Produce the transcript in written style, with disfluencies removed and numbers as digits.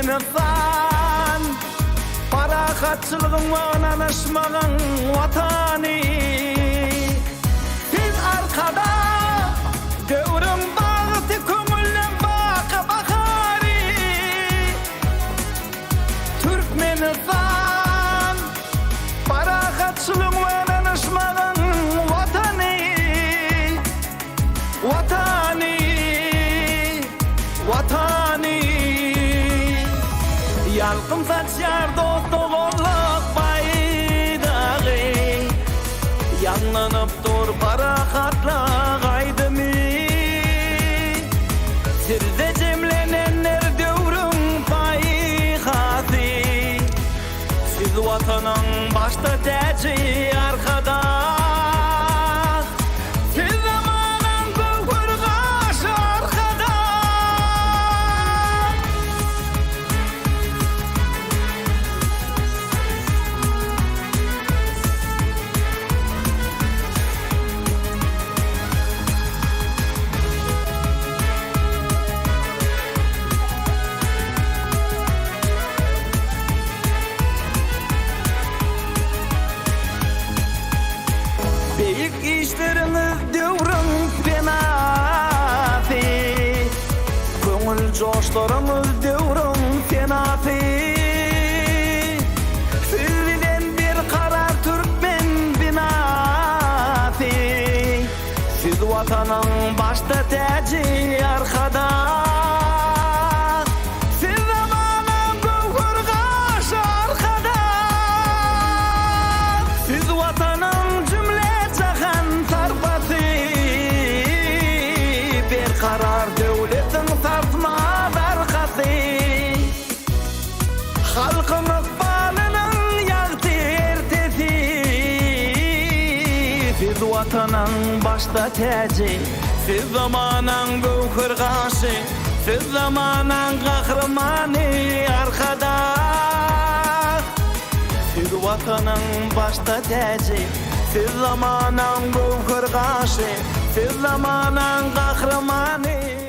Türkmenistan Parakatçılığın anışmağın vatanı Siz arkada Dövrün bağıtı kömüllen baka bakari Türkmenistan Parakatçılığın anışmağın vatanı Vatanı Vatanı Yalqım saçar dostluğuluk baydağı Yanlanıp dur parakatla gaydımı Sizde cemlenenler dövrün payihası Siz vatanın başta teci arkada Büyük işleriniz dövrün fenası Köngül coşlarınız dövrün fenası Siz bilen bir karar Türkmen binası Siz vatanın başta teci arkada Karar devletin tartmaz arkası Halkımız balının yaktı ertesi Siz vatanın başta teci Siz zamanın gövhür kaşı Siz zamanın kahramanı arkada Siz vatanın başta teci Siz zamanın gövhür kaşı Siz zamanın kahramanı